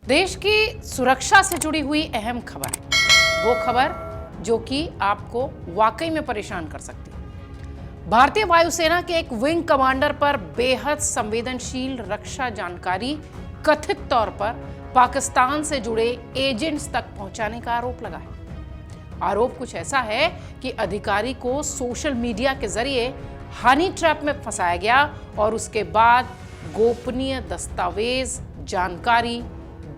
देश की सुरक्षा से जुड़ी हुई अहम खबर, वो खबर जो कि आपको वाकई में परेशान कर सकती है। भारतीय वायुसेना के एक विंग कमांडर पर बेहद संवेदनशील रक्षा जानकारी कथित तौर पर पाकिस्तान से जुड़े एजेंट्स तक पहुंचाने का आरोप लगा है। आरोप कुछ ऐसा है कि अधिकारी को सोशल मीडिया के जरिए हनी ट्रैप में फंसाया गया और उसके बाद गोपनीय दस्तावेज जानकारी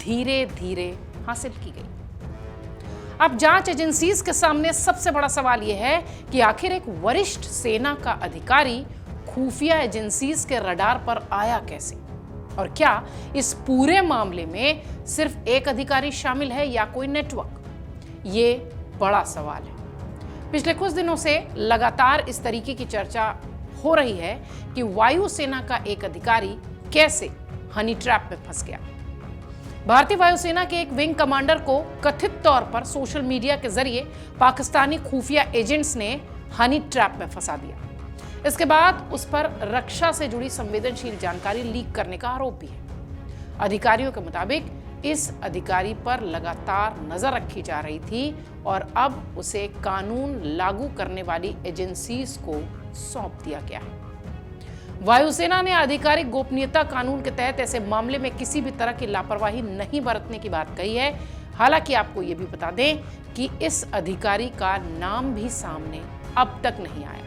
धीरे धीरे हासिल की गई। अब जांच एजेंसीज के सामने सबसे बड़ा सवाल यह है कि आखिर एक वरिष्ठ सेना का अधिकारी खुफिया एजेंसीज के रडार पर आया कैसे, और क्या इस पूरे मामले में सिर्फ एक अधिकारी शामिल है या कोई नेटवर्क? ये बड़ा सवाल है। पिछले कुछ दिनों से लगातार इस तरीके की चर्चा हो रही है कि वायुसेना का एक अधिकारी कैसे हनी ट्रैप में फंस गया। भारतीय वायुसेना के एक विंग कमांडर को कथित तौर पर सोशल मीडिया के जरिए पाकिस्तानी खुफिया एजेंट्स ने हनी ट्रैप में फंसा दिया। इसके बाद उस पर रक्षा से जुड़ी संवेदनशील जानकारी लीक करने का आरोप भी है। अधिकारियों के मुताबिक इस अधिकारी पर लगातार नजर रखी जा रही थी और अब उसे कानून लागू करने वाली एजेंसीज को सौंप दिया गया है। वायुसेना ने आधिकारिक गोपनीयता कानून के तहत ऐसे मामले में किसी भी तरह की लापरवाही नहीं बरतने की बात कही है। हालांकि आपको यह भी बता दें कि इस अधिकारी का नाम भी सामने अब तक नहीं आया।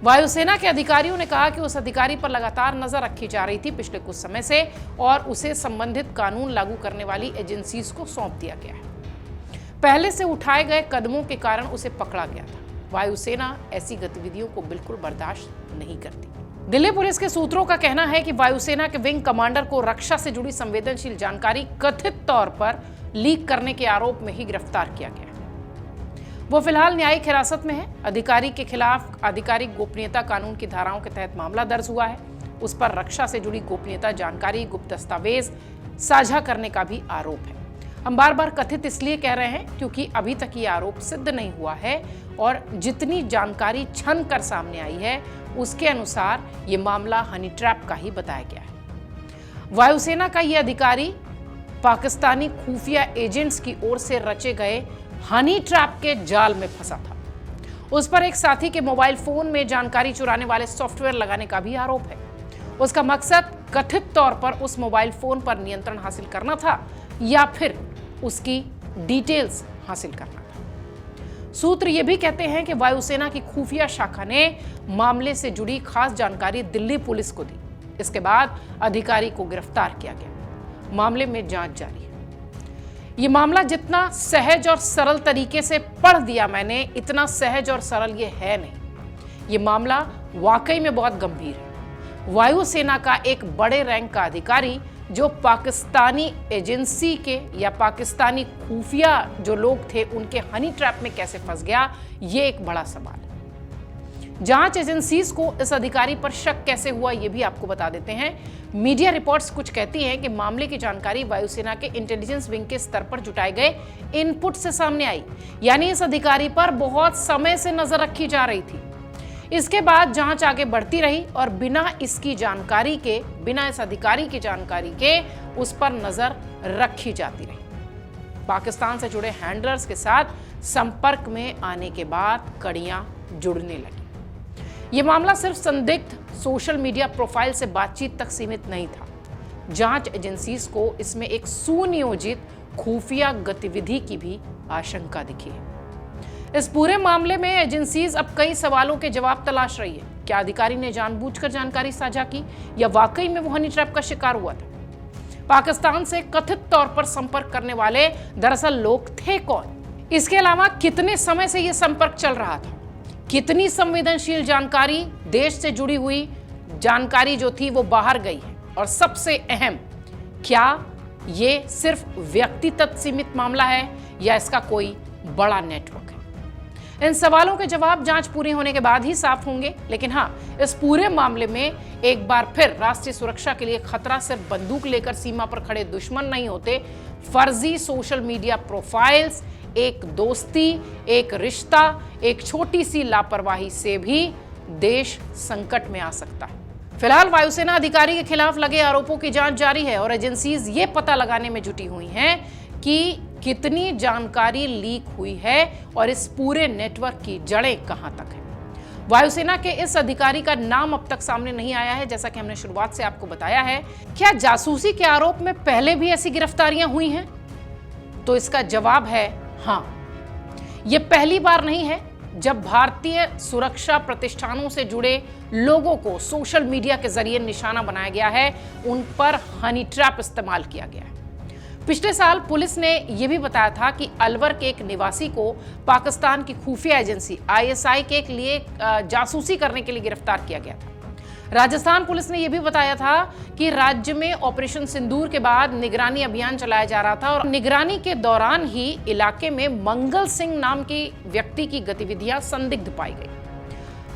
वायुसेना के अधिकारियों ने कहा कि उस अधिकारी पर लगातार नजर रखी जा रही थी पिछले कुछ समय से और उसे संबंधित कानून लागू करने वाली एजेंसीज को सौंप दिया गया है। पहले से उठाए गए कदमों के कारण उसे पकड़ा गया था। वायुसेना ऐसी गतिविधियों को बिल्कुल बर्दाश्त नहीं करती। दिल्ली पुलिस के सूत्रों का कहना है कि वायुसेना के विंग कमांडर को रक्षा से जुड़ी संवेदनशील जानकारी कथित तौर पर लीक करने के आरोप में ही गिरफ्तार किया गया है। वो फिलहाल न्यायिक हिरासत में है। अधिकारी के खिलाफ आधिकारिक गोपनीयता कानून की धाराओं के तहत मामला दर्ज हुआ है। उस पर रक्षा से जुड़ी गोपनीयता जानकारी, गुप्त दस्तावेज साझा करने का भी आरोप है। हम बार बार कथित इसलिए कह रहे हैं क्योंकि अभी तक ये आरोप सिद्ध नहीं हुआ है और जितनी जानकारी छन कर सामने आई है उसके अनुसार ये मामला हनी ट्रैप का ही बताया गया है। वायुसेना का ये अधिकारी पाकिस्तानी खुफिया एजेंट्स की ओर से रचे गए हनी ट्रैप के जाल में फंसा था। उस पर एक साथी के मोबाइल फोन में जानकारी चुराने वाले सॉफ्टवेयर लगाने का भी आरोप है। उसका मकसद कथित तौर पर उस मोबाइल फोन पर नियंत्रण हासिल करना था या फिर उसकी डिटेल्स हासिल करना था। सूत्र ये भी कहते हैं कि वायुसेना की खुफिया शाखा ने मामले से जुड़ी खास जानकारी दिल्ली पुलिस को दी। इसके बाद अधिकारी को गिरफ्तार किया गया। मामले में जांच जारी है। ये मामला जितना सहज और सरल तरीके से पढ़ दिया मैंने, इतना सहज और सरल ये है नहीं। ये मामला वाकई में बहुत गंभीर है। वायुसेना का एक बड़े रैंक का अधिकारी जो पाकिस्तानी एजेंसी के या पाकिस्तानी खुफिया जो लोग थे उनके हनी ट्रैप में कैसे फंस गया, ये एक बड़ा सवाल है। जांच एजेंसीज को इस अधिकारी पर शक कैसे हुआ ये भी आपको बता देते हैं। मीडिया रिपोर्ट्स कुछ कहती हैं कि मामले की जानकारी वायुसेना के इंटेलिजेंस विंग के स्तर पर जुटाए गए इनपुट से सामने आई, यानी इस अधिकारी पर बहुत समय से नजर रखी जा रही थी। इसके बाद जांच आगे बढ़ती रही और बिना इस अधिकारी की जानकारी के उस पर नजर रखी जाती रही। पाकिस्तान से जुड़े हैंडलर्स के साथ संपर्क में आने के बाद कड़ियां जुड़ने लगी। यह मामला सिर्फ संदिग्ध सोशल मीडिया प्रोफाइल से बातचीत तक सीमित नहीं था। जांच एजेंसीज को इसमें एक सुनियोजित खुफिया गतिविधि की भी आशंका दिखी है। इस पूरे मामले में एजेंसीज अब कई सवालों के जवाब तलाश रही है। क्या अधिकारी ने जानबूझकर जानकारी साझा की या वाकई में वो हनी ट्रैप का शिकार हुआ था? पाकिस्तान से कथित तौर पर संपर्क करने वाले दरअसल लोग थे कौन? इसके अलावा कितने समय से यह संपर्क चल रहा था? कितनी संवेदनशील जानकारी, देश से जुड़ी हुई जानकारी जो थी वो बाहर गई है? और सबसे अहम, क्या ये सिर्फ व्यक्ति तक सीमित मामला है या इसका कोई बड़ा नेटवर्क है? इन सवालों के जवाब जांच पूरी होने के बाद ही साफ होंगे। लेकिन हाँ, इस पूरे मामले में एक बार फिर राष्ट्रीय सुरक्षा के लिए खतरा सिर्फ बंदूक लेकर सीमा पर खड़े दुश्मन नहीं होते। फर्जी सोशल मीडिया प्रोफाइल्स, एक दोस्ती, एक रिश्ता, एक छोटी सी लापरवाही से भी देश संकट में आ सकता है। फिलहाल वायुसेना अधिकारी के खिलाफ लगे आरोपों की जांच जारी है और एजेंसीज ये पता लगाने में जुटी हुई हैं कि कितनी जानकारी लीक हुई है और इस पूरे नेटवर्क की जड़ें कहां तक है। वायुसेना के इस अधिकारी का नाम अब तक सामने नहीं आया है, जैसा कि हमने शुरुआत से आपको बताया है। क्या जासूसी के आरोप में पहले भी ऐसी गिरफ्तारियां हुई हैं? तो इसका जवाब है हां। यह पहली बार नहीं है जब भारतीय सुरक्षा प्रतिष्ठानों से जुड़े लोगों को सोशल मीडिया के जरिए निशाना बनाया गया है, उन पर हनी ट्रैप इस्तेमाल किया गया है। पिछले साल पुलिस ने यह भी बताया था कि अलवर के एक निवासी को पाकिस्तान की खुफिया एजेंसी ISI के लिए जासूसी करने के लिए गिरफ्तार किया गया था। राजस्थान पुलिस ने यह भी बताया था कि राज्य में ऑपरेशन सिंदूर के बाद निगरानी अभियान चलाया जा रहा था और निगरानी के दौरान ही इलाके में मंगल सिंह नाम के व्यक्ति की गतिविधियां संदिग्ध पाई गई।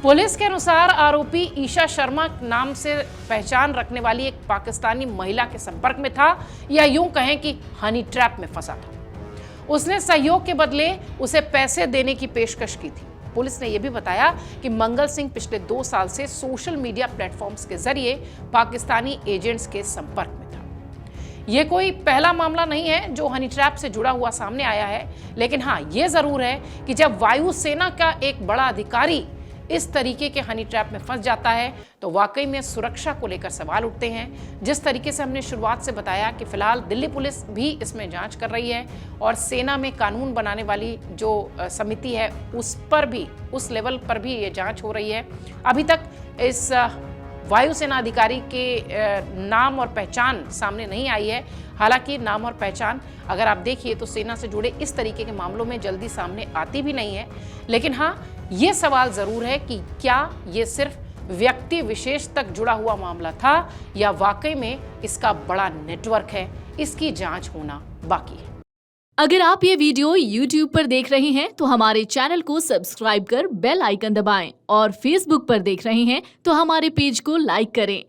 पुलिस के अनुसार आरोपी ईशा शर्मा नाम से पहचान रखने वाली एक पाकिस्तानी महिला के संपर्क में था, या यूं कहें कि हनी ट्रैप में फंसा था। उसने सहयोग के बदले उसे पैसे देने की पेशकश की थी। पुलिस ने यह भी बताया कि मंगल सिंह पिछले 2 साल से सोशल मीडिया प्लेटफॉर्म्स के जरिए पाकिस्तानी एजेंट्स के संपर्क में था। यह कोई पहला मामला नहीं है जो हनी ट्रैप से जुड़ा हुआ सामने आया है, लेकिन हाँ, यह जरूर है कि जब वायुसेना का एक बड़ा अधिकारी इस तरीके के हनी ट्रैप में फंस जाता है तो वाकई में सुरक्षा को लेकर सवाल उठते हैं। जिस तरीके से हमने शुरुआत से बताया कि फिलहाल दिल्ली पुलिस भी इसमें जांच कर रही है और सेना में कानून बनाने वाली जो समिति है उस पर भी, उस लेवल पर भी ये जांच हो रही है। अभी तक इस वायुसेना अधिकारी के नाम और पहचान सामने नहीं आई है। हालांकि नाम और पहचान अगर आप देखिए तो सेना से जुड़े इस तरीके के मामलों में जल्दी सामने आती भी नहीं है, लेकिन हाँ, ये सवाल जरूर है कि क्या ये सिर्फ व्यक्ति विशेष तक जुड़ा हुआ मामला था या वाकई में इसका बड़ा नेटवर्क है। इसकी जांच होना बाकी है। अगर आप ये वीडियो YouTube पर देख रहे हैं तो हमारे चैनल को सब्सक्राइब कर बेल आइकन दबाएं और Facebook पर देख रहे हैं तो हमारे पेज को लाइक करें।